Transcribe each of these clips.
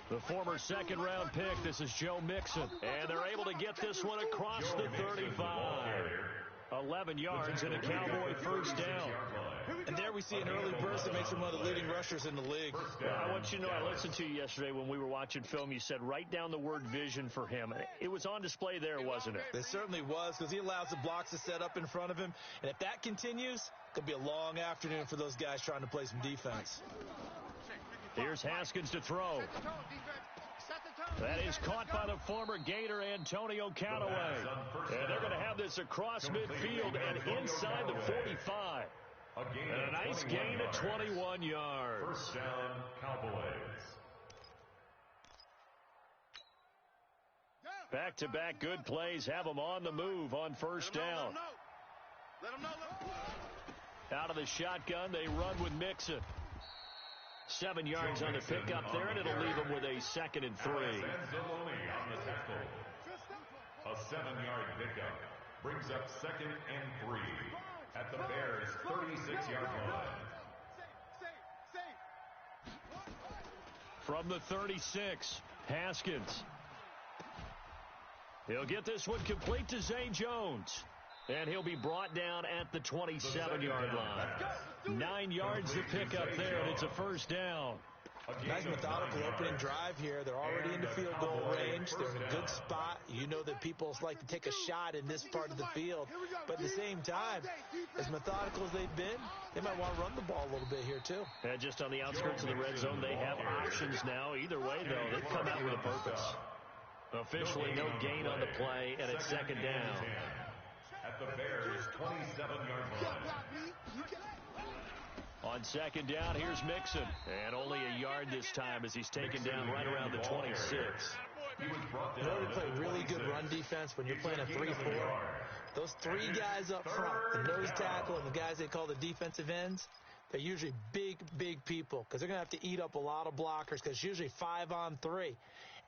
The former second-round pick, this is Joe Mixon. And they're able to get this one across the 35. 11 yards and a Cowboy first down. And there we see an early burst that makes him one of the leading rushers in the league. I want you to know, I listened to you yesterday when we were watching film. You said write down the word vision for him. It was on display there, wasn't it? It certainly was, because he allows the blocks to set up in front of him. And if that continues, it could be a long afternoon for those guys trying to play some defense. Here's Haskins to throw. That is caught by the former Gator, Antonio Callaway. And they're going to have this across midfield and inside the 45. And a nice gain of 21 yards. First down, Cowboys. Back-to-back good plays have them on the move on first down. Out of the shotgun, they run with Mixon. 7 yards on the pickup there, and it'll leave them with a 2nd and 3. A 7-yard pickup brings up 2nd and 3 at the Bears' 36-yard line. From the 36, Haskins. He'll get this one complete to Zay Jones. And he'll be brought down at the 27-yard line. 9 yards to pick up there, and it's a first down. Nice methodical opening drive here. They're already in the field goal range. They're in a good spot. You know that people like to take a shot in this part of the field. But at the same time, as methodical as they've been, they might want to run the ball a little bit here too. And just on the outskirts of the red zone, they have options now. Either way, though, they've come out with a purpose. Officially no gain on the play, and it's 2nd down. At the Bears' 27-yard line. On 2nd down, here's Mixon. And only a yard this time as he's taken down right around the 26. You know, they play really good run defense when you're playing a 3-4. Those 3 guys up front, the nose tackle and the guys they call the defensive ends, they're usually big people because they're going to have to eat up a lot of blockers because it's usually 5-on-3.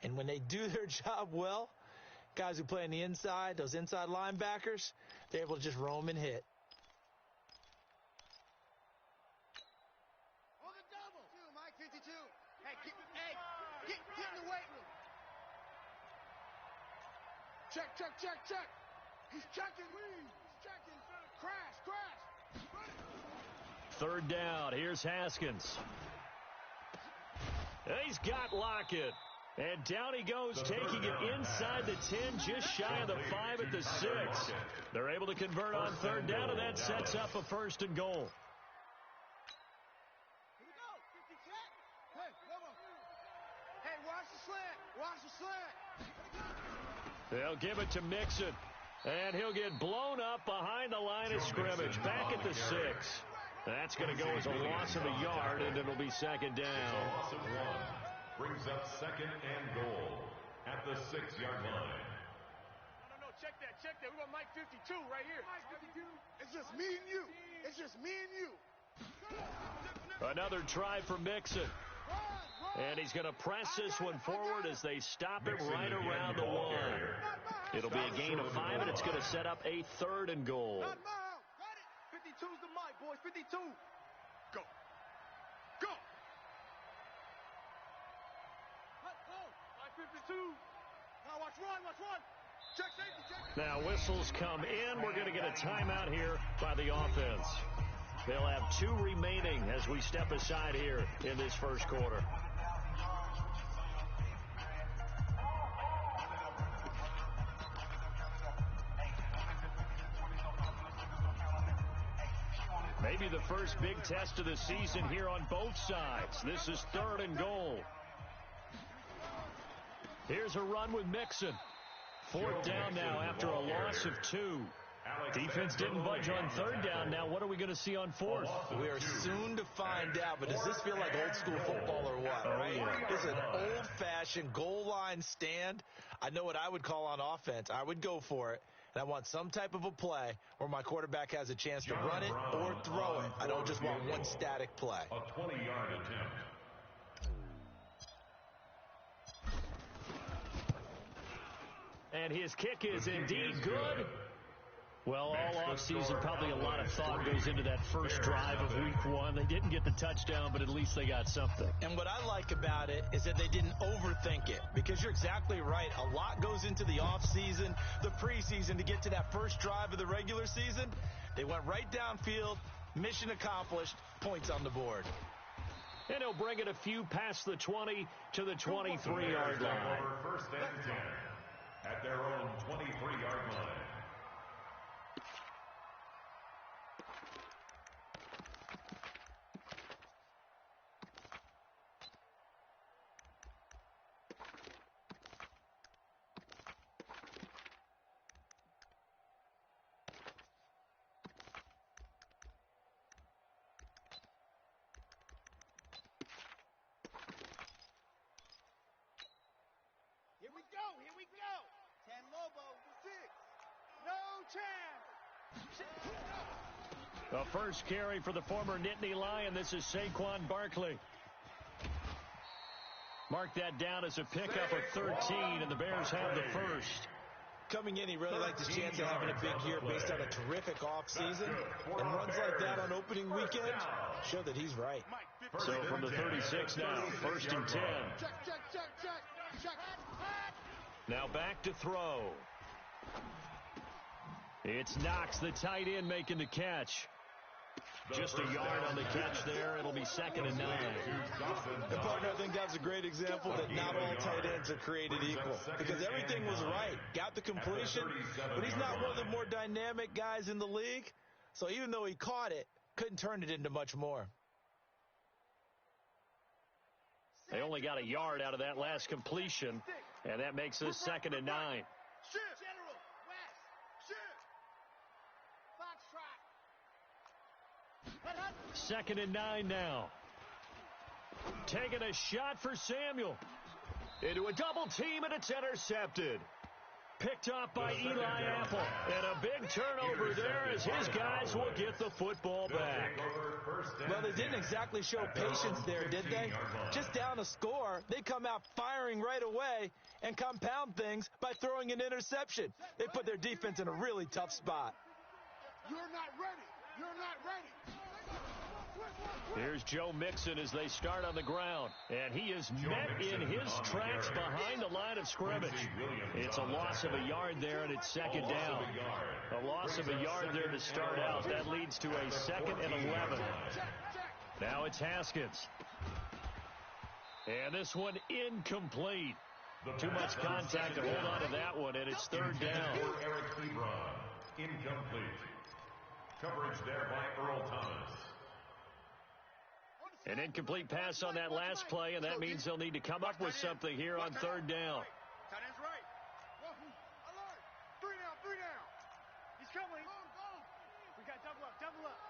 And when they do their job well, guys who play on the inside, those inside linebackers, they're able to just roam and hit. On the double. Mike 52. Hey, get in the weight room. Check. He's checking. He's checking. Crash. 3rd down. Here's Haskins. He's got Lockett. And down he goes, taking it inside the 10, just shy of the 5 at the 6. They're able to convert on 3rd down, and that sets up a 1st and goal. Here we go. 50 check. Hey, come on. Hey, watch the slant. They'll give it to Mixon. And he'll get blown up behind the line of scrimmage, back at the 6. That's going to go as a loss of a yard, and it'll be 2nd down. Loss of 1. Brings up 2nd and goal at the 6-yard line. No, check that. We got Mike 52 right here. Mike 52. It's just me and you. Another try for Mixon. And he's going to press this one forward as they stop him right around the 1. It'll be a gain of 5, and it's going to set up a 3rd and goal. 52's the Mike, boys. 52. Go. Mike 52. Now watch run. Check safety. Now whistles come in. We're going to get a timeout here by the offense. They'll have 2 remaining as we step aside here in this first quarter. Maybe the first big test of the season here on both sides. This is 3rd and goal. Here's a run with Mixon. 4th down now after a loss of 2. Defense didn't budge on 3rd down. Now what are we going to see on 4th? We are soon to find out, but does this feel like old school football or what? Oh, yeah. It's an old-fashioned goal line stand. I know what I would call on offense. I would go for it, and I want some type of a play where my quarterback has a chance to run it or throw it. I don't just want one static play. A 20-yard attempt. And his kick is indeed good. Well, all offseason, probably a lot of thought goes into that first drive of week one. They didn't get the touchdown, but at least they got something. And what I like about it is that they didn't overthink it, because you're exactly right. A lot goes into the offseason, the preseason to get to that first drive of the regular season. They went right downfield, mission accomplished, points on the board. And he'll bring it a few past the 20 to the 23-yard line. First and 10 at their own 23-yard line. Here we go. 10 Lobo, 6. No chance. The first carry for the former Nittany Lion. This is Saquon Barkley. Mark that down as a pickup of 13, and the Bears have the first. Coming in, he really liked his chance of having a big year based on a terrific offseason. And runs like that on opening weekend show that he's right. So from the 36 now, first and 10. Check. Now back to throw. It's Knox, the tight end, making the catch. Just a yard on the catch there. It'll be 2nd and 9. And partner, I think that's a great example that not all tight ends are created equal, because everything was right. Got the completion, but he's not one of the more dynamic guys in the league. So even though he caught it, couldn't turn it into much more. They only got a yard out of that last completion, and that makes this 2nd and 9. Shift. General. West. Shift. Foxtrot. 2nd and 9 now. Taking a shot for Samuel. Into a double team, and it's intercepted. Picked off by Eli Apple. And a big turnover there as his guys will get the football back. Well, they didn't exactly show patience there, did they? Just down a score, they come out firing right away and compound things by throwing an interception. They put their defense in a really tough spot. You're not ready. Here's Joe Mixon as they start on the ground. And he is met in his tracks behind the line of scrimmage. It's a loss of a yard there, and it's 2nd down. A loss of a yard there to start out. That leads to a 2nd and 11. Now it's Haskins. And this one incomplete. Too much contact to hold on to that one, and it's 3rd down. Incomplete. Coverage there by Earl Thomas. An incomplete pass on that last play, and that means they'll need to come up with something here on 3rd down. Tight end's right. Alert. 3 down. He's coming. Go. We got double up.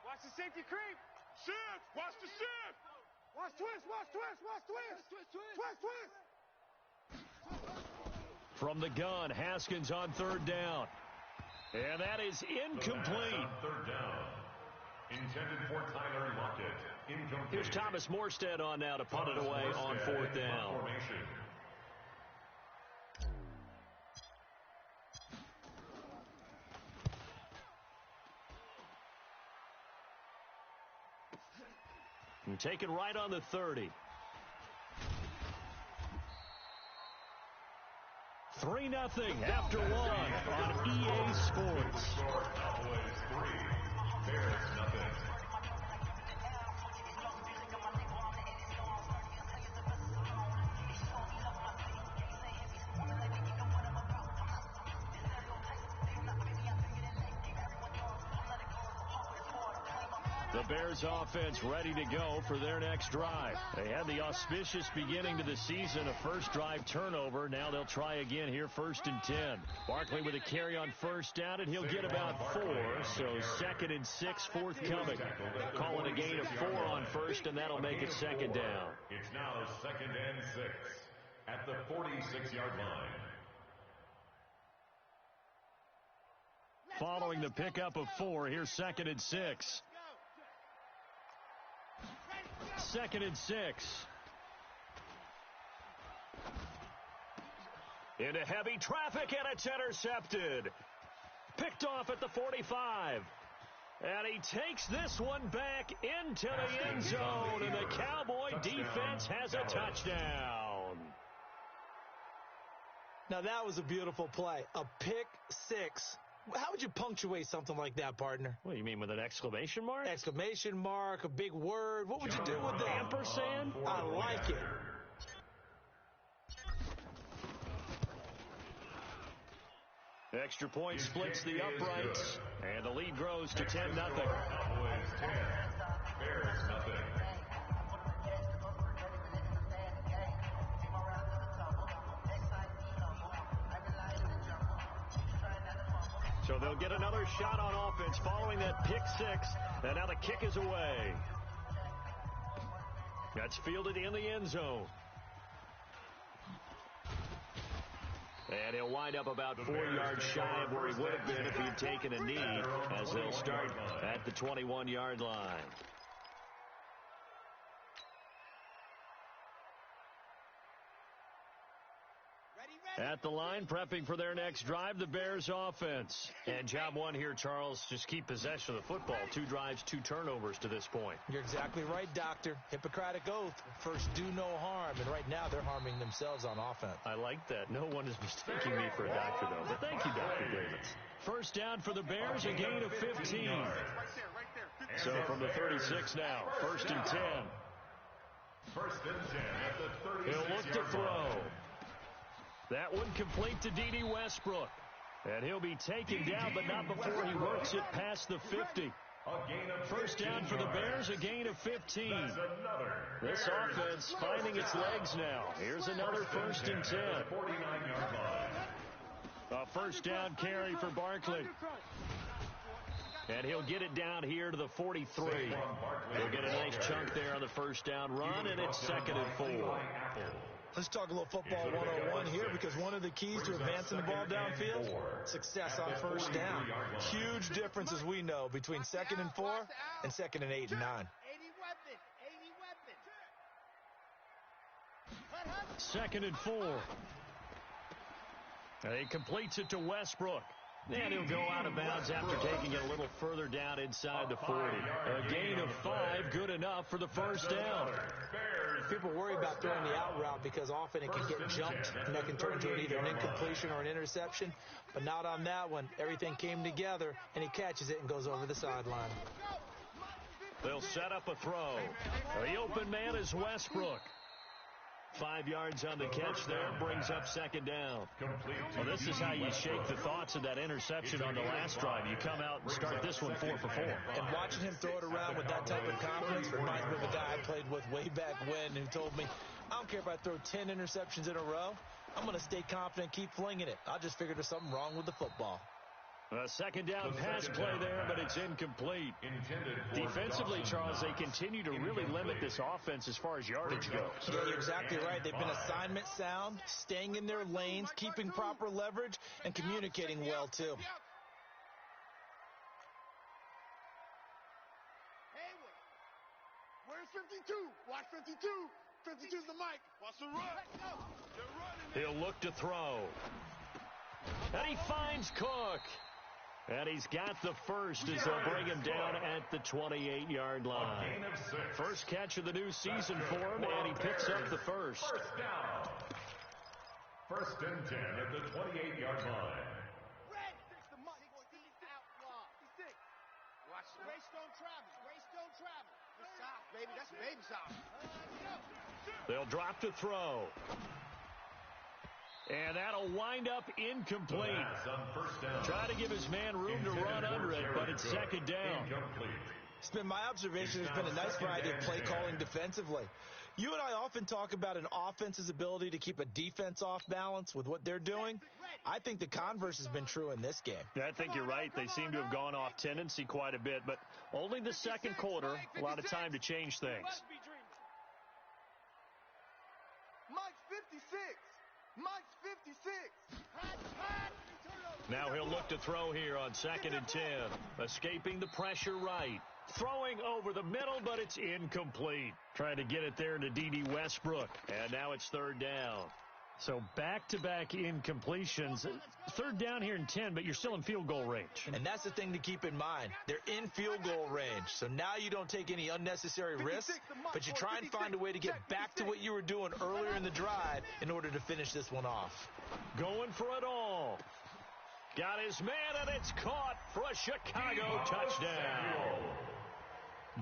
Watch the safety creep. Shift. Watch the shift. Watch twist. From the gun, Haskins on 3rd down. And that is incomplete. 3rd down. Intended for Tyler Lockett. Incomplete. Here's Thomas Morstead on now to punt it away on 4th down. Formation. And taken right on the 30. 3-0 after 1 on EA Sports. Cowboys 3, Bears nothing. The Bears offense ready to go for their next drive. They had the auspicious beginning to the season, a first drive turnover. Now they'll try again here, 1st and 10. Barkley with a carry on 1st down, and he'll get about 4. So 2nd and 6 forthcoming. Call it a gain of 4 on 1st, and that'll make it 2nd down. It's now 2nd and 6 at the 46-yard line. Following the pickup of 4, here's 2nd and 6. 2nd and 6. Into heavy traffic, and it's intercepted. Picked off at the 45. And he takes this one back into the end zone, and the Cowboy defense has a touchdown. Now, that was a beautiful play. A pick six. How would you punctuate something like that, partner? What do you mean, with an exclamation mark? Exclamation mark, a big word. What would you do with that? Ampersand? I like it. Extra point splits the uprights, and the lead grows to 10-0. Cowboys 10, Bears nothing. So they'll get another shot on offense following that pick six, and now the kick is away. That's fielded in the end zone. And he'll wind up about 4 yards shy of where he would have been if he'd taken a knee, as they'll start at the 21-yard line. At the line, prepping for their next drive, the Bears offense. And job one here, Charles, just keep possession of the football. 2 drives, 2 turnovers to this point. You're exactly right, Doctor. Hippocratic oath. First, do no harm. And right now, they're harming themselves on offense. I like that. No one is mistaking me for a doctor, though. But thank you, Dr. Davis. First down for the Bears, a gain of 15. So from the 36 now, first and 10. First and 10 at the 36-yard line. He'll look to throw. That one complete to D.D. Westbrook. And he'll be taken down, but not before he works it past the 50. First down for the Bears, a gain of 15. This offense finding its legs now. Here's another first and 10. A first down carry for Barkley. And he'll get it down here to the 43. He'll get a nice chunk there on the first down run, and it's second and 4. Let's talk a little football 101 here, because one of the keys to advancing the ball downfield, success on first down. Huge difference, as we know, between second and 4 and second and 8 and 9. Second and 4. And he completes it to Westbrook. And he'll go out of bounds after taking it a little further down inside the 40. A gain of 5, good enough for the first down. People worry about throwing the out route because often it can get jumped, and that can turn into either an incompletion or an interception. But not on that one. Everything came together, and he catches it and goes over the sideline. They'll set up a throw. The open man is Westbrook. 5 yards on the catch there, brings up second down. Well, this is how you shake the thoughts of that interception on the last drive. You come out and start this one 4 for 4. And watching him throw it around with that type of confidence reminds me of a guy I played with way back when who told me, I don't care if I throw 10 interceptions in a row. I'm going to stay confident, keep flinging it. I just figured there's something wrong with the football. A second down pass play there, but it's incomplete. Defensively, Charles, they continue to really limit this offense as far as yardage goes. Yeah, you're exactly right. They've been assignment sound, staying in their lanes, keeping proper leverage, and communicating well, too. Where's 52? Watch 52. 52's the mic. Watch the run. He'll look to throw. And he finds Cook. And he's got the first as they'll bring him down at the 28-yard line. First catch of the new season for him, and he picks up the first. First down. First and 10 at the 28-yard line. Red. The money. Outlaw. Watch the race don't travel. Race don't travel. The South, baby. That's baby South. They'll drop to throw. And that'll wind up incomplete. Try to give his man room to run under it, but it's second down. It's been my observation there's been a nice variety of play calling defensively. You and I often talk about an offense's ability to keep a defense off balance with what they're doing. I think the converse has been true in this game. Yeah, I think you're right. They seem to have gone off tendency quite a bit, but only the second quarter, a lot of time to change things. Mike's 56. Mike's 56. Now he'll look to throw here on second and 10. Escaping the pressure right. Throwing over the middle, but it's incomplete. Trying to get it there to D.D. Westbrook. And now it's third down. So back-to-back incompletions. Third down here and 10, but you're still in field goal range. And that's the thing to keep in mind. They're in field goal range. So now you don't take any unnecessary risks, but you try and find a way to get back to what you were doing earlier in the drive in order to finish this one off. Going for it all. Got his man, and it's caught for a Chicago touchdown.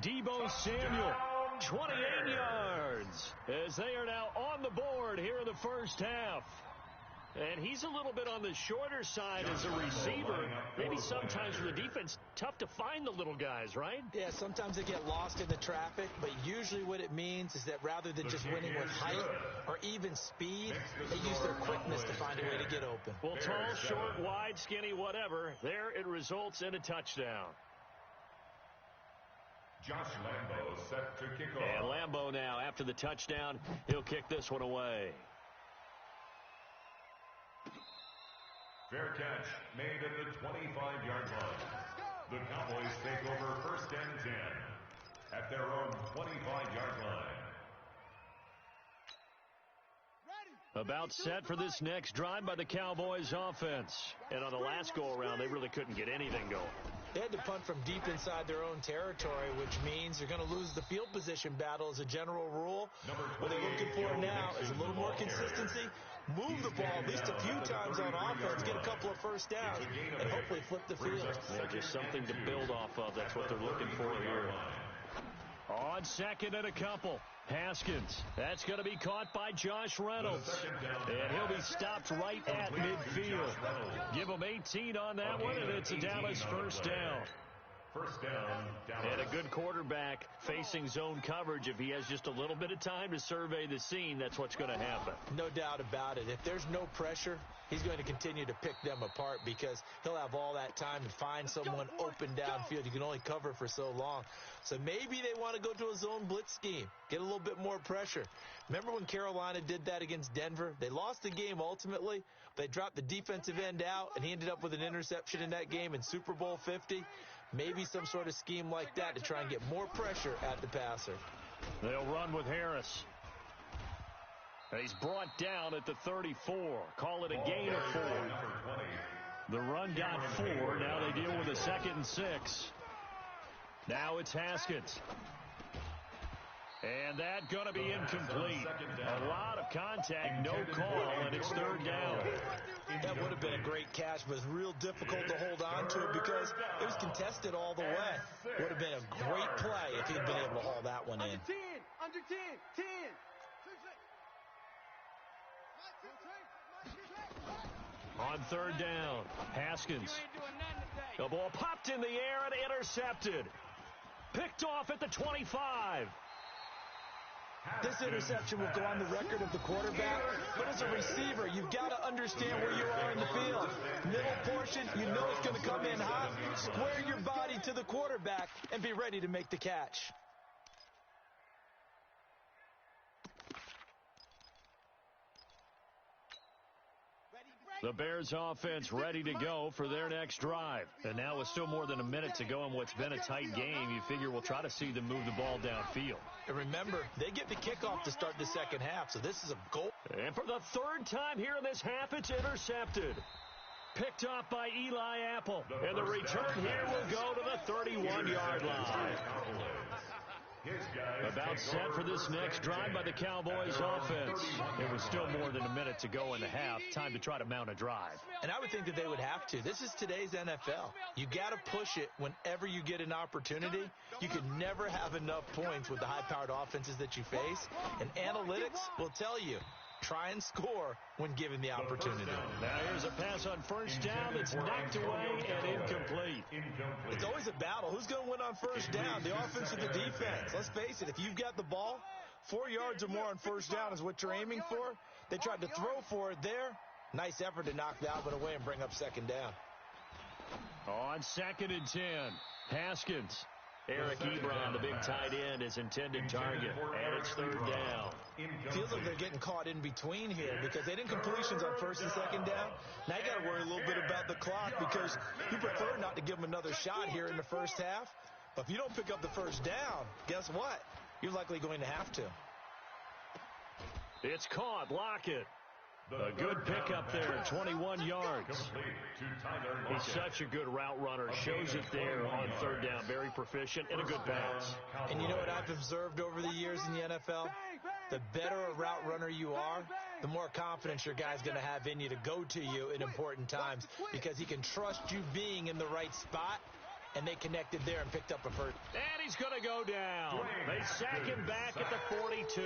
Deebo Samuel, 28 yards, as they are now on the board here in the first half. And he's a little bit on the shorter side as a receiver. Maybe sometimes for the defense, tough to find the little guys, right? Yeah, sometimes they get lost in the traffic, but usually what it means is that rather than just winning with height or even speed, they use their quickness to find a way to get open. Well, tall, short, wide, skinny, whatever, there it results in a touchdown. Josh Lambo set to kick off. And Lambo now, after the touchdown, he'll kick this one away. Fair catch made at the 25-yard line. The Cowboys take over first and 10 at their own 25-yard line. About set for this next drive by the Cowboys offense. And on the last go-around, they really couldn't get anything going. They had to punt from deep inside their own territory, which means they're going to lose the field position battle as a general rule. What they're looking for now is a little more consistency. Move the ball at least a few times on offense, get a couple of first downs, and hopefully flip the field. Yeah, just something to build off of. That's what they're looking for here. On second and a couple, Haskins. That's going to be caught by Josh Reynolds. And he'll be stopped right at midfield. Give him 18 on that one, and it's a Dallas first down. First down, Dallas. And a good quarterback facing zone coverage. If he has just a little bit of time to survey the scene, that's what's going to happen. No doubt about it. If there's no pressure, he's going to continue to pick them apart because he'll have all that time to find someone open downfield. You can only cover for so long. So maybe they want to go to a zone blitz scheme, get a little bit more pressure. Remember when Carolina did that against Denver? They lost the game ultimately. They dropped the defensive end out, and he ended up with an interception in that game in Super Bowl 50. Maybe some sort of scheme like that to try and get more pressure at the passer. They'll run with Harris. He's brought down at the 34. Call it a gain of 4. The run got 4. Now they deal with a 2nd and 6. Now it's Haskins. And that going to be incomplete. A lot of contact, no call, and it's 3rd down. That would have been a great catch, but it's real difficult to hold on to it because it was contested all the way. Would have been a great play if he'd been able to haul that one in. Under 10, 10. On 3rd down, Haskins. The ball popped in the air and intercepted. Picked off at the 25. This interception will go on the record of the quarterback, but as a receiver, you've got to understand where you are in the field. Middle portion, you know it's going to come in hot. Square your body to the quarterback and be ready to make the catch. The Bears offense ready to go for their next drive. And now with still more than a minute to go in what's been a tight game, you figure we'll try to see them move the ball downfield. And remember, they get the kickoff to start the second half, so this is a goal. And for the 3rd time here in this half, it's intercepted. Picked off by Eli Apple. And the return here will go to the 31-yard line. About set for this next drive by the Cowboys offense. It was still more than a minute to go in the half. Time to try to mount a drive. And I would think that they would have to. This is today's NFL. You got to push it whenever you get an opportunity. You can never have enough points with the high-powered offenses that you face. And analytics will tell you, try and score when given the opportunity. Now here's a pass on 1st down that's knocked away and incomplete. It's always a battle. Who's going to win on 1st down, the offense or the defense? Let's face it, if you've got the ball, 4 yards or more on 1st down is what you're aiming for. They tried to throw for it there. Nice effort to knock that one away and bring up 2nd down. On 2nd and 10, Haskins. Eric Ebron, the big tight end, is intended target, and it's 3rd down. Feels like they're getting caught in between here because they didn't completions on 1st and 2nd down. Now you got to worry a little bit about the clock because you prefer not to give them another shot here in the 1st half. But if you don't pick up the 1st down, guess what? You're likely going to have to. It's caught. Lockett. A good pickup there, 21 yards. He's such a good route runner. Shows it there on third down. Very proficient and a good pass. And you know what I've observed over the years in the NFL? The better a route runner you are, the more confidence your guy's going to have in you to go to you in important times because he can trust you being in the right spot. And they connected there and picked up a first. And he's going to go down. They sack him back at the 42.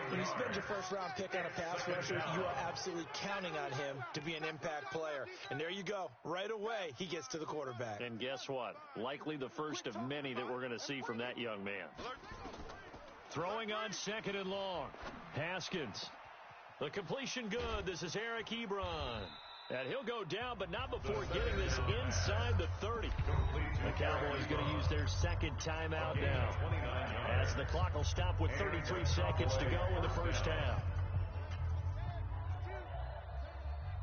When you spend your first-round pick on a pass rusher, you are absolutely counting on him to be an impact player. And there you go. Right away, he gets to the quarterback. And guess what? Likely the first of many that we're going to see from that young man. Throwing on second and long. Haskins. The completion good. This is Eric Ebron. And he'll go down, but not before getting this inside the 30. The Cowboys going to use their second timeout now, as the clock will stop with 33 seconds to go in the first half.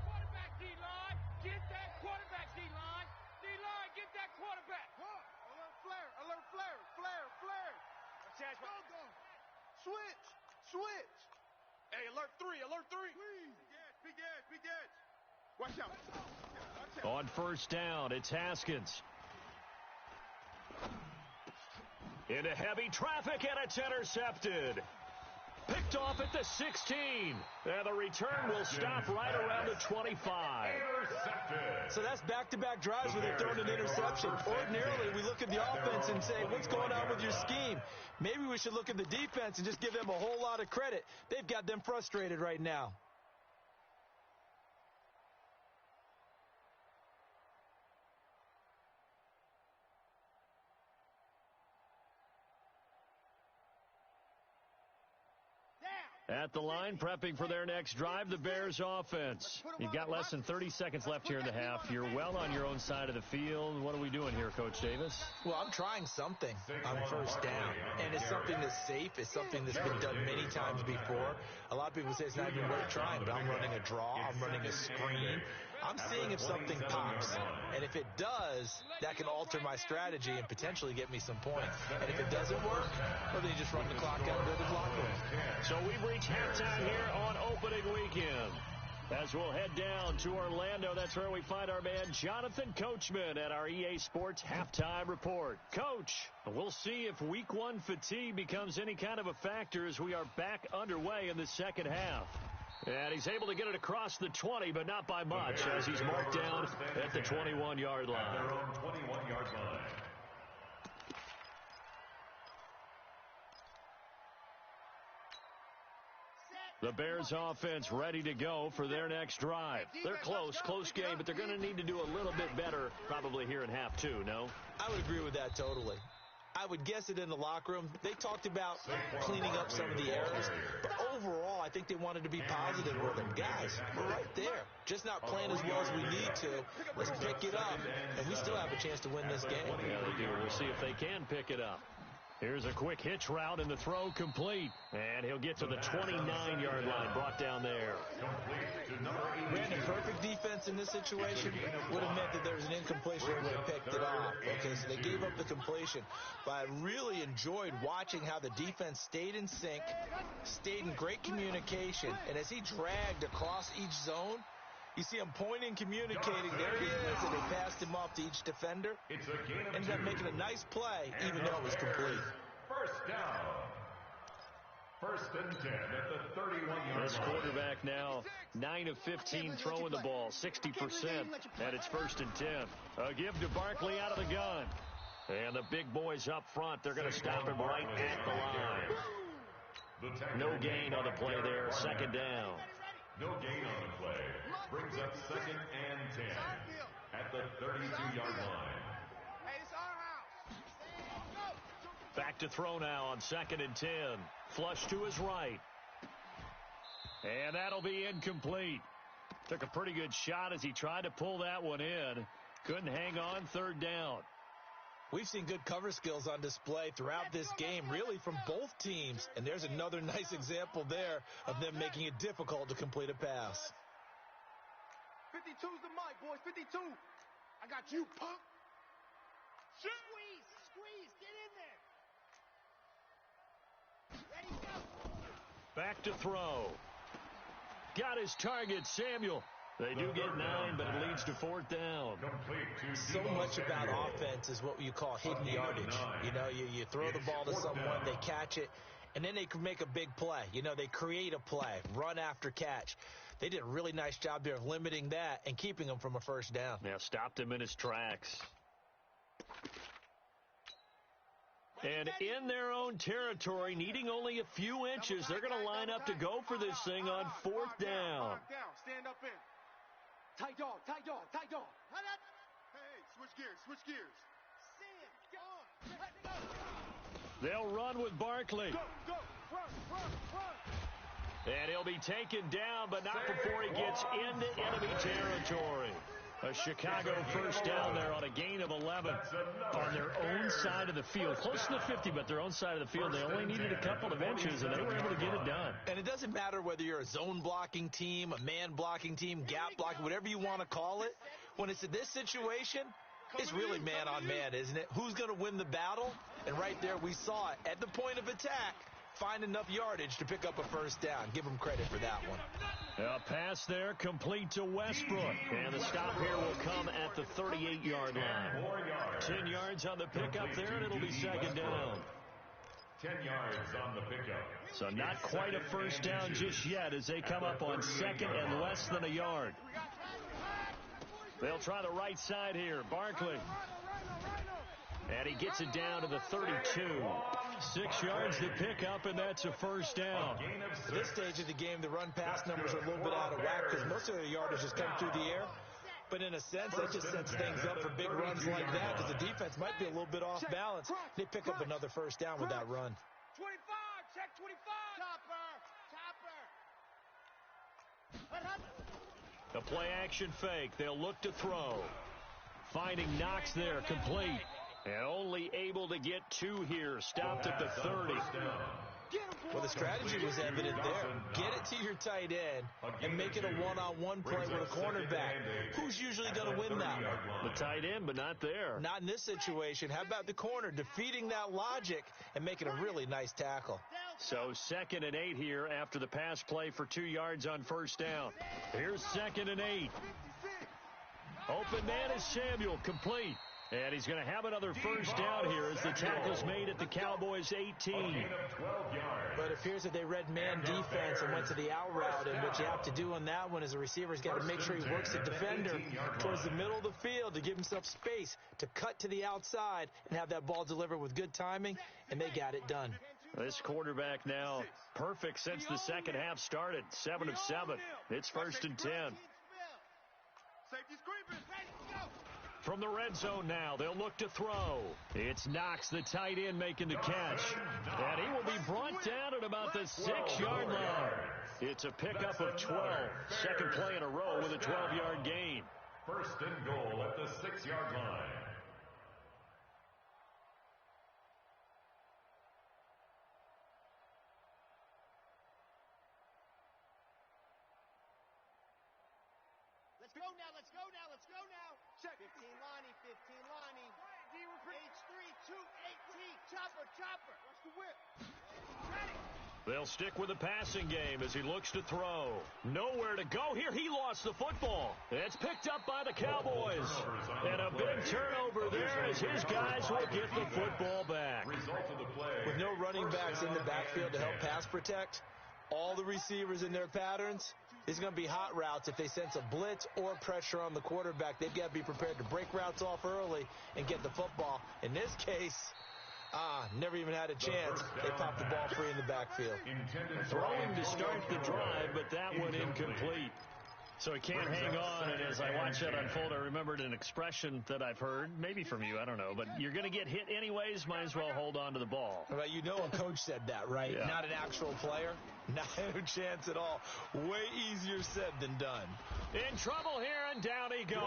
Quarterback, D-line. Get that quarterback, D-line. D-line, get that quarterback. Alert flare, alert flare, flare, flare. Go. Switch. Hey, alert three. Big edge. Watch out. On first down, it's Haskins. Into heavy traffic, and it's intercepted. Picked off at the 16. And the return will stop right around the 25. So that's back-to-back drives where they've thrown an interception. Ordinarily, we look at the offense and say, what's going on with your scheme? Maybe we should look at the defense and just give them a whole lot of credit. They've got them frustrated right now. At the line, prepping for their next drive, the Bears offense. You've got less than 30 seconds left here in the half. You're well on your own side of the field. What are we doing here, Coach Davis? Well, I'm trying something on first down, and it's something that's safe. It's something that's been done many times before. A lot of people say it's not even worth trying, but I'm running a draw. I'm running a screen. I'm seeing if something pops, and if it does, that can alter my strategy and potentially get me some points. And if it doesn't work, well, then you just run the clock out and go to the locker room. So we've reached halftime here on opening weekend. As we'll head down to Orlando, that's where we find our man Jonathan Coachman at our EA Sports Halftime Report. Coach, we'll see if Week 1 fatigue becomes any kind of a factor as we are back underway in the second half. And he's able to get it across the 20, but not by much, as he's marked down at the 21-yard line. At their own 21-yard line. The Bears offense ready to go for their next drive. They're close game, but they're going to need to do a little bit better probably here in half two, no? I would agree with that totally. I would guess it in the locker room. They talked about cleaning up some of the errors, but overall, I think they wanted to be positive with them. Guys, we're right there. Just not playing as well as we need to. Let's pick it up, and we still have a chance to win this game. Yeah, they do. We'll see if they can pick it up. Here's a quick hitch route, and the throw complete. And he'll get to the 29-yard line, brought down there. Brandon, perfect defense in this situation would have meant that there was an incompletion and would have picked it off. Okay, so they gave up the completion. But I really enjoyed watching how the defense stayed in sync, stayed in great communication, and as he dragged across each zone, you see him pointing, communicating. There he is, and they passed him off to each defender. Ended up making a nice play, even though it was complete. First down. First and 10 at the 31-yard line. This quarterback now 9 of 15 throwing the ball, 60%, and it's first and 10. A give to Barkley out of the gun. And the big boys up front, they're going to stop him right at the line. No gain on the play there, second down. No gain on the play. Brings up second and 10 at the 32-yard line. Hey, it's our house. Back to throw now on second and 10. Flush to his right. And that'll be incomplete. Took a pretty good shot as he tried to pull that one in. Couldn't hang on, third down. We've seen good cover skills on display throughout this game, really from both teams. And there's another nice example there of them making it difficult to complete a pass. 52's the mic, boys. 52. I got you, punk. Squeeze. Get in there. Ready, go. Back to throw. got his target, Samuel. They do get 9, but it leads to 4th down. So much about offense is what you call hidden yardage. You know, you throw the ball to someone, they catch it, and then they can make a big play. You know, they create a play, run after catch. They did a really nice job there of limiting that and keeping him from a first down. Now stopped him in his tracks. And in their own territory, needing only a few inches, they're going to line up to go for this thing on 4th down. Stand up in. Tight dog, tight dog, tight dog. Hey, switch gears. They'll run with Barkley. Go, run. And he'll be taken down, but not before he gets into enemy territory. A Chicago first down there on a gain of 11 on their own side of the field. Close to the 50, but their own side of the field. They only needed a couple of inches, and they were able to get it done. And it doesn't matter whether you're a zone blocking team, a man blocking team, gap blocking, whatever you want to call it. When it's in this situation, it's really man on man, isn't it? Who's going to win the battle? And right there we saw it. At the point of attack, find enough yardage to pick up a first down. Give them credit for that one. A pass there complete to Westbrook. And the stop here will come at the 38-yard line. 10 yards on the pickup there, and it'll be second down. 10 yards on the pickup. So not quite a first down just yet as they come up on second and less than a yard. They'll try the right side here. Barkley. And he gets it down to the 32. 6 yards to pick up, and that's a first down. At this stage of the game, the run-pass numbers are a little bit out of whack because most of their yardage has come through the air. But in a sense, that just sets things up for big runs like that because the defense might be a little bit off balance. They pick up another first down with that run. 25, check 25. Chopper. A play-action fake. They'll look to throw. Finding Knox there, complete. And only able to get 2 here. Stopped at the 30. Well, the strategy was evident there. Get it to your tight end and make it a one-on-one play with a cornerback. Who's usually going to win that one? The tight end, but not there. Not in this situation. How about the corner defeating that logic and making a really nice tackle? So 2nd and 8 here after the pass play for 2 yards on first down. Here's 2nd and 8. Open man is Samuel, complete. And he's going to have another first down here as the tackle's made at the Cowboys' 18. But it appears that they read man defense and went to the out route, and what you have to do on that one is the receiver's got to make sure he works the defender towards the middle of the field to give himself space to cut to the outside and have that ball delivered with good timing, and they got it done. This quarterback now perfect since the second half started. 7 of 7. It's 1st and 10. Safety screen, go. From the red zone now, they'll look to throw. It's Knox, the tight end, making the catch. And he will be brought down at about the 6-yard line. It's a pickup of 12. Second play in a row with a 12-yard gain. 1st and goal at the 6-yard line. Let's go now. Check. 15 Lonnie. H3, 2, 8T. Chopper. Watch the whip. Ready. They'll stick with the passing game as he looks to throw. Nowhere to go here. He lost the football. It's picked up by the Cowboys. And a big turnover there as his guys will get the football back. With no running backs in the backfield to help pass protect, all the receivers in their patterns, it's going to be hot routes. If they sense a blitz or pressure on the quarterback, they've got to be prepared to break routes off early and get the football. In this case, never even had a chance. They popped the ball free in the backfield. Throwing to start the drive, but that one incomplete. So he can't hang on, and as I watched that unfold, I remembered an expression that I've heard, maybe from you, I don't know, but you're going to get hit anyways, might as well hold on to the ball. Well, you know a coach said that, right? Yeah. Not an actual player. Not a chance at all. Way easier said than done. In trouble here, and down he goes.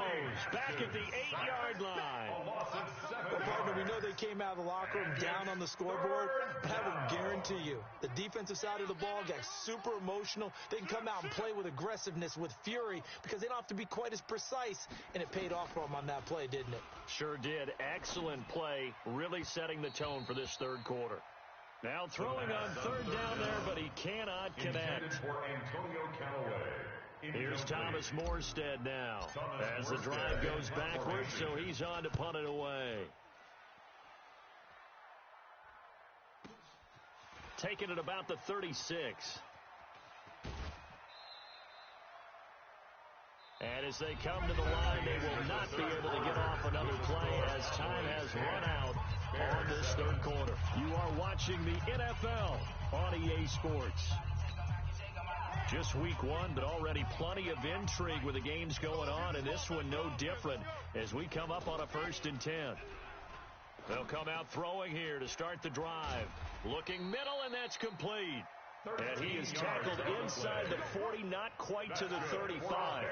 Back at the 8-yard line. Well, partner, we know they came out of the locker room down on the scoreboard, but I will guarantee you, the defensive side of the ball got super emotional. They can come out and play with aggressiveness, with fury, because they don't have to be quite as precise, and it paid off for them on that play, didn't it? Sure did. Excellent play, really setting the tone for this third quarter. Now throwing on third down there, but he cannot connect. For Antonio Callaway. Here's Thomas Morstead now as the drive goes backwards, so he's on to punt it away. Taking it about the 36. And as they come to the line, they will not be able to get off another play as time has run out on this third quarter. You are watching the NFL on EA Sports. Just week one, but already plenty of intrigue with the games going on, and this one no different as we come up on a 1st and 10. They'll come out throwing here to start the drive. Looking middle, and that's complete. And he is tackled inside the 40, not quite to the 35.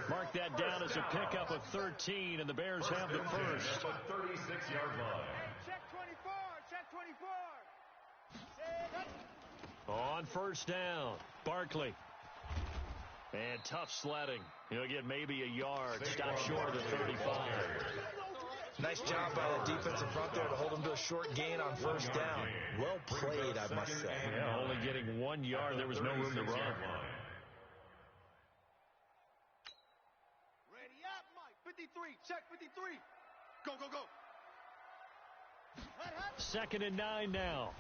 Mark that down as a pickup of 13, and the Bears have the first. 36-yard line. Check 24, check 24. On 1st down, Barkley. And tough sledding. He'll get maybe a yard. Stop short of the 35. Nice job by the defensive front there to hold him to a short gain on 1st down. Well played, I must say. Yeah, only getting 1 yard. There was no room to run. Ready up, Mike. 53, check 53. Go, go, go. 2nd and 9 now.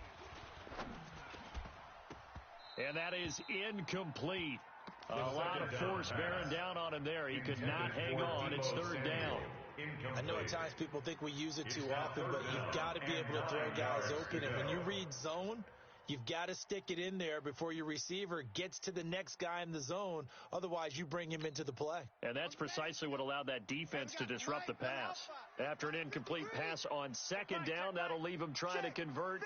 And that is incomplete. A lot of force bearing down on him there. He could not hang on. It's 3rd down. I know at times people think we use it too often, but you've got to be able to throw guys open. And when you read zone, you've got to stick it in there before your receiver gets to the next guy in the zone. Otherwise, you bring him into the play. And that's precisely what allowed that defense to disrupt the pass. After an incomplete pass on 2nd down, that'll leave him trying to convert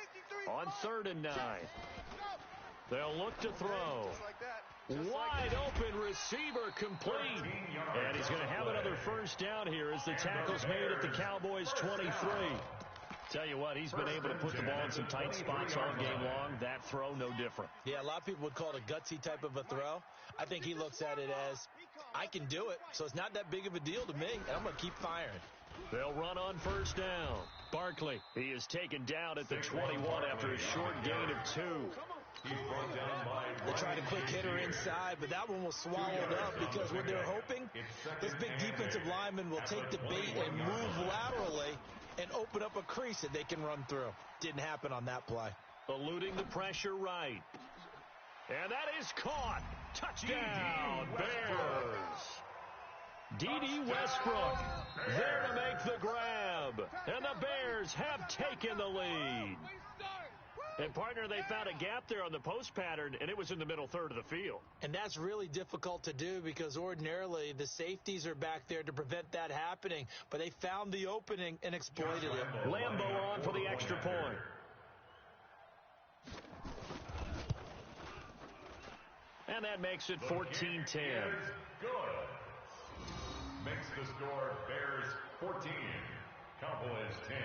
on 3rd and 9. They'll look to throw. Wide open receiver complete. And he's going to have another 1st down here as the tackle's made at the Cowboys' 23. Tell you what, he's been able to put the ball in some tight spots all game long. That throw, no different. Yeah, a lot of people would call it a gutsy type of a throw. I think he looks at it as, I can do it, so it's not that big of a deal to me, and I'm going to keep firing. They'll run on 1st down. Barkley, he is taken down at the 21 after a short gain of 2. They tried a quick hitter inside, but that one was swallowed up because what they're hoping, this big defensive lineman will take the bait and move laterally and open up a crease that they can run through. Didn't happen on that play. Eluding the pressure right. And that is caught. Touchdown, Bears. D.D. Westbrook there to make the grab. And the Bears have taken the lead. And, partner, they found a gap there on the post pattern, and it was in the middle 3rd of the field. And that's really difficult to do because ordinarily the safeties are back there to prevent that happening. But they found the opening and exploited it. Lambo on for the extra point. And that makes it 14-10. Good. Makes the score Bears 14, Cowboys 10.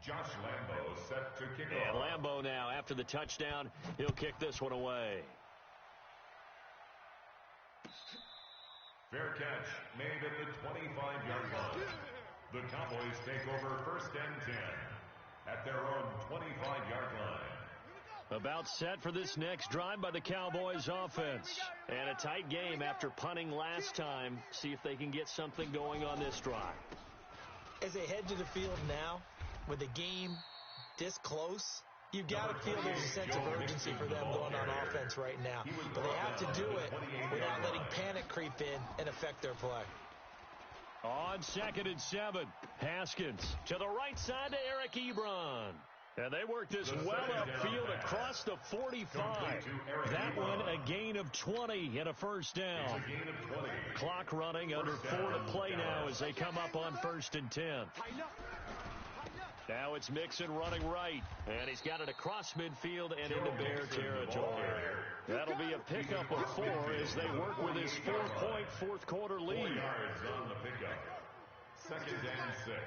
Josh Lambo set to kick and off. Lambo now, after the touchdown, he'll kick this one away. Fair catch made at the 25-yard line. The Cowboys take over 1st and 10 at their own 25-yard line. About set for this next drive by the Cowboys offense. And a tight game after punting last time. See if they can get something going on this drive. As they head to the field now, with the game this close, you've got to feel there's a sense of urgency for them going on offense right now. But they have to do it without letting panic creep in and affect their play. On 2nd and 7, Haskins to the right side to Eric Ebron. And they work this well upfield across the 45. That one a gain of 20 and a 1st down. Clock running, under 4 to play now as they come up on 1st and 10. Now it's Mixon running right, and he's got it across midfield and into Bear territory. That'll be a pickup of 4 as they work with his 4-point fourth quarter lead. 4 yards on the pickup. 2nd and 6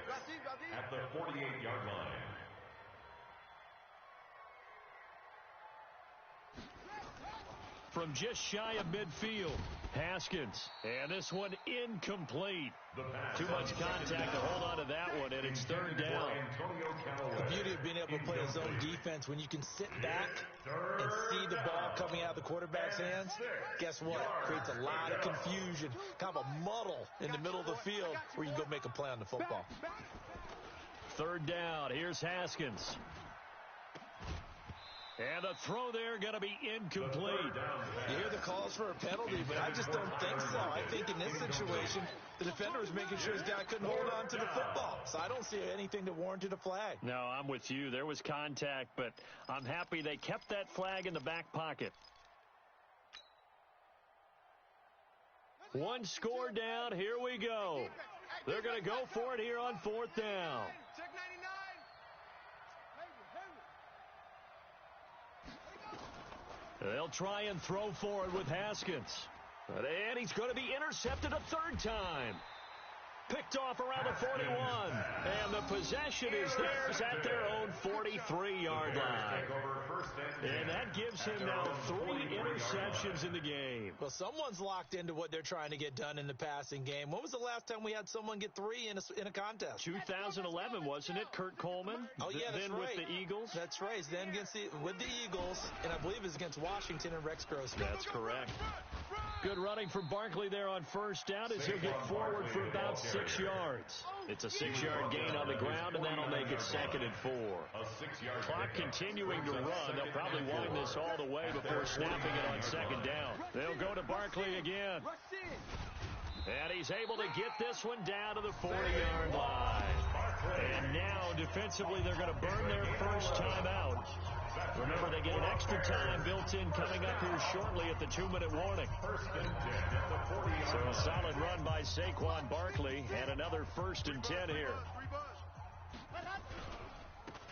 at the 48-yard line. from just shy of midfield. Haskins, and this one incomplete. Too much contact to hold on to that one, and it's third down. The beauty of being able to play a zone defense, when you can sit back and see the ball coming out of the quarterback's hands, guess what? Creates a lot of confusion, kind of a muddle in the middle of the field where you can go make a play on the football. Third down. Here's Haskins. And the throw there going to be incomplete. You hear the calls for a penalty, but I just don't think so. I think in this situation, the defender was making sure his guy couldn't hold on to the football. So I don't see anything that warranted a flag. No, I'm with you. There was contact, but I'm happy they kept that flag in the back pocket. One score down. Here we go. They're going to go for it here on fourth down. They'll try and throw for it with Haskins. And he's going to be intercepted a third time. Picked off around the 41. And the possession is theirs at their own 43-yard line. And that gives him now 3 interceptions in the game. Well, someone's locked into what they're trying to get done in the passing game. When was the last time we had someone get 3 in a contest? 2011, wasn't it, Kurt Coleman? Oh, yeah, that's then right. With the Eagles? That's right. Then with the Eagles, and I believe it was against Washington and Rex Grossman. That's correct. Good running for Barkley there on first down as he'll get forward for about 6 yards. It's a 6-yard gain on the ground, and that'll make it 2nd and 4. Clock continuing to run. They'll probably wind this all the way before snapping it on 2nd down. They'll go to Barkley again. And he's able to get this one down to the 40-yard line. And now, defensively, they're going to burn their first timeout. Remember, they get an extra time built in coming up here shortly at the 2-minute warning. So a solid run by Saquon Barkley and another 1st and 10 here.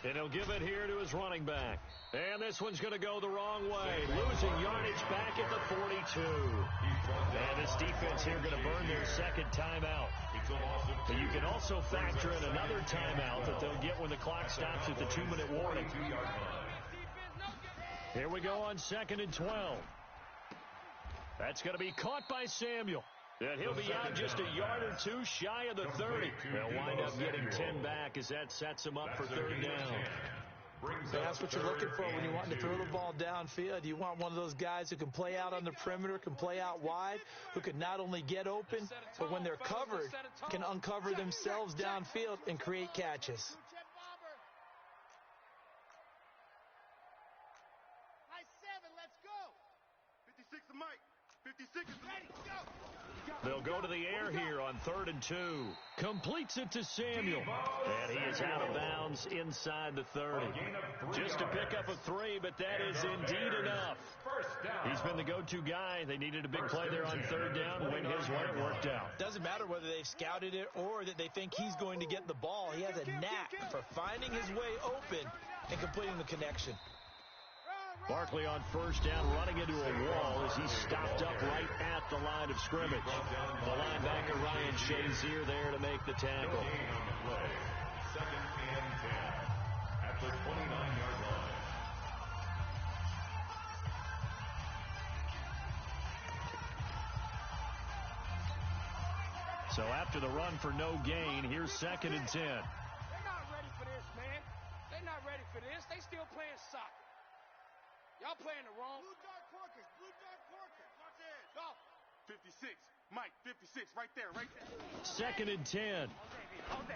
And he'll give it here to his running back. And this one's going to go the wrong way. Losing yardage back at the 42. And this defense here going to burn their 2nd timeout. But you can also factor in another timeout that they'll get when the clock stops at the 2-minute warning. Here we go on 2nd and 12. That's going to be caught by Samuel. And he'll be out just a yard or 2 shy of the 30. They'll wind up getting 10 back as that sets them up for 3rd down. That's what you're looking for when you want to throw the ball downfield. You want one of those guys who can play out on the perimeter, can play out wide, who can not only get open, but when they're covered, can uncover themselves downfield and create catches. They'll go to the air here on 3rd and 2. Completes it to Samuel. And he is out of bounds inside the 30. Just to pick up a 3, but that is indeed enough. He's been the go-to guy. They needed a big play there on 3rd down. Went his way, it worked out. Doesn't matter whether they've scouted it or that they think he's going to get the ball. He has a knack for finding his way open and completing the connection. Barkley on 1st down, running into a wall as he's stopped up right at the line of scrimmage. The linebacker Ryan Shazier there to make the tackle. 2nd and 10 at the 29-yard line. So after the run for no gain, here's 2nd and 10. They're not ready for this, man. They're not ready for this. They still playing soccer. Y'all playing the wrong. Blue dark porkers. Blue dark porkers. Watch it. Go. 56. Mike, 56. Right there. Right there. 2nd and 10. All day.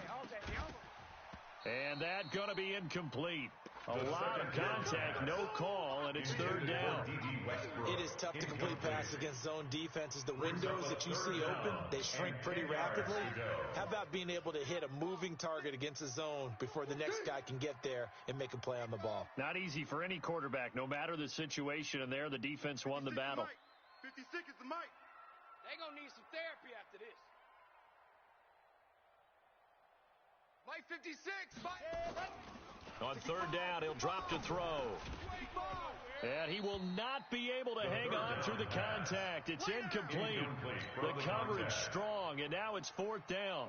And that going to be incomplete. A lot of contact, no call, and it's 3rd down. It is tough to complete passes against zone defenses. The windows that you see open, they shrink pretty rapidly. How about being able to hit a moving target against a zone before the next guy can get there and make a play on the ball? Not easy for any quarterback, no matter the situation, and there the defense won the battle. 56 is the mic. They're going to need some therapy after this. Mike 56. Mike. On 3rd down, he'll drop to throw. And he will not be able to hang on through the contact. It's incomplete. The coverage strong. long, and now it's 4th down.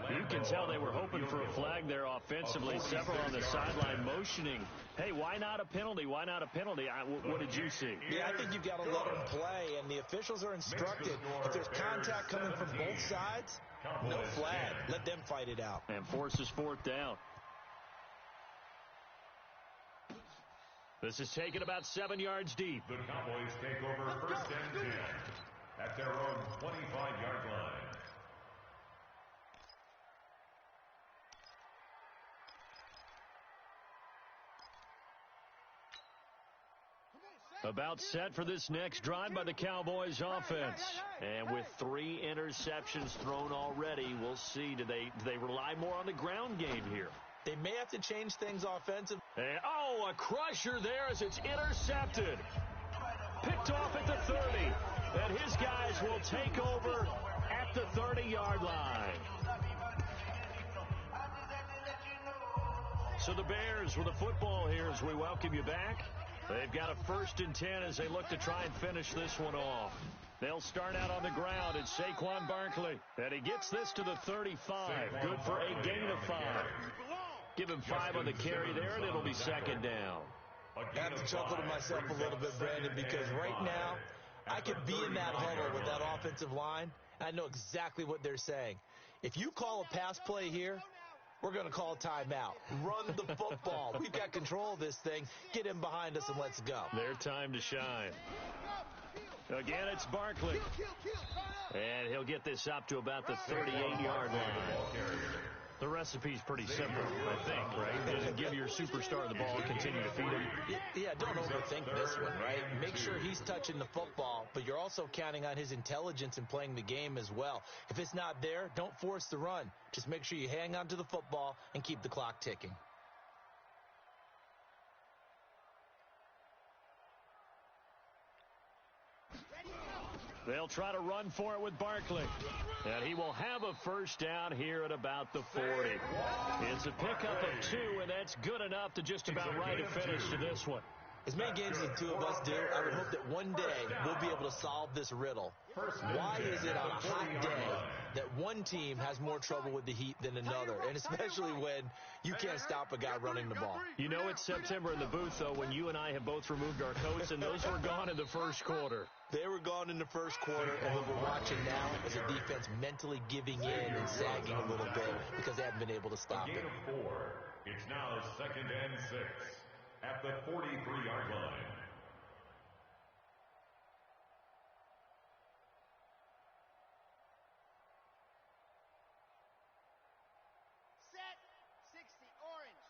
You can tell they were hoping for a flag there offensively. Several on the sideline motioning, hey, why not a penalty? Why not a penalty? What did you see? Yeah, I think you've got to let them play, and the officials are instructed if there's contact coming from both sides, no flag. Let them fight it out. And forces 4th down. This is taken about 7 yards deep. The Cowboys take over 1st and 10 at their own 25-yard line. About set for this next drive by the Cowboys offense. And with 3 interceptions thrown already, we'll see. Do they rely more on the ground game here? They may have to change things offensively. Oh, a crusher there as it's intercepted. Picked off at the 30. And his guys will take over at the 30-yard line. So the Bears with the football here as we welcome you back. They've got a 1st and 10 as they look to try and finish this one off. They'll start out on the ground. It's Saquon Barkley. And he gets this to the 35. Good for a gain of 5. Give him 5 on the carry there, and it'll be 2nd down. I have to chuckle to myself a little bit, Brandon, because right now I could be in that huddle with that offensive line, and I know exactly what they're saying. If you call a pass play here, we're going to call timeout. Run the football. We've got control of this thing. Get him behind us and let's go. Their time to shine. Again, it's Barkley. And he'll get this up to about the 38-yard line. The recipe's pretty simple, I think, right? Just give your superstar the ball and continue to feed him. Yeah, don't overthink this one, right? Make sure he's touching the football, but you're also counting on his intelligence in playing the game as well. If it's not there, don't force the run. Just make sure you hang on to the football and keep the clock ticking. They'll try to run for it with Barkley. And he will have a 1st down here at about the 40. It's a pickup of 2, and that's good enough to just about right a finish to this one. As many games as the two of us do, I would hope that one day we'll be able to solve this riddle. Why is it on a hot day that one team has more trouble with the heat than another, and especially when you can't stop a guy running the ball? You know it's September in the booth, though, when you and I have both removed our coats, and those were gone in the 1st quarter. They were gone in the 1st quarter, and what we're watching now is a defense mentally giving in and sagging a little bit because they haven't been able to stop it. 4. It's now 2nd and 6 at the 43-yard line. Set 60 orange.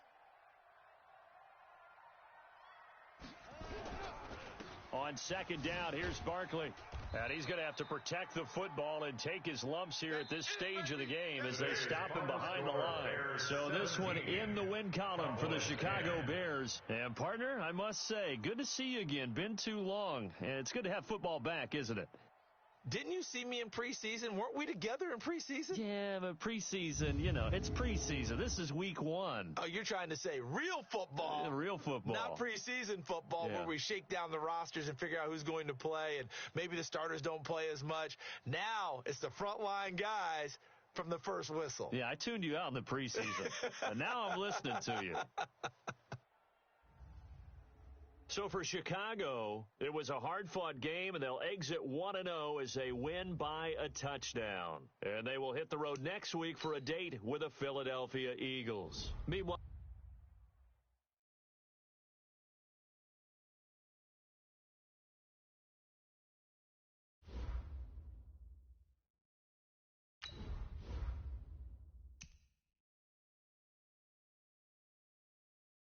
On 2nd down, here's Barkley. And he's going to have to protect the football and take his lumps here at this stage of the game as they stop him behind the line. So this one in the win column for the Chicago Bears. And, partner, I must say, good to see you again. Been too long. And it's good to have football back, isn't it? Didn't you see me in preseason? Weren't we together in preseason? Yeah, but preseason, it's preseason. This is week 1. Oh, you're trying to say real football. Real football. Not preseason football where we shake down the rosters and figure out who's going to play, and maybe the starters don't play as much. Now it's the frontline guys from the first whistle. Yeah, I tuned you out in the preseason, and now I'm listening to you. So for Chicago, it was a hard-fought game, and they'll exit 1-0 as they win by a touchdown. And they will hit the road next week for a date with the Philadelphia Eagles. Meanwhile,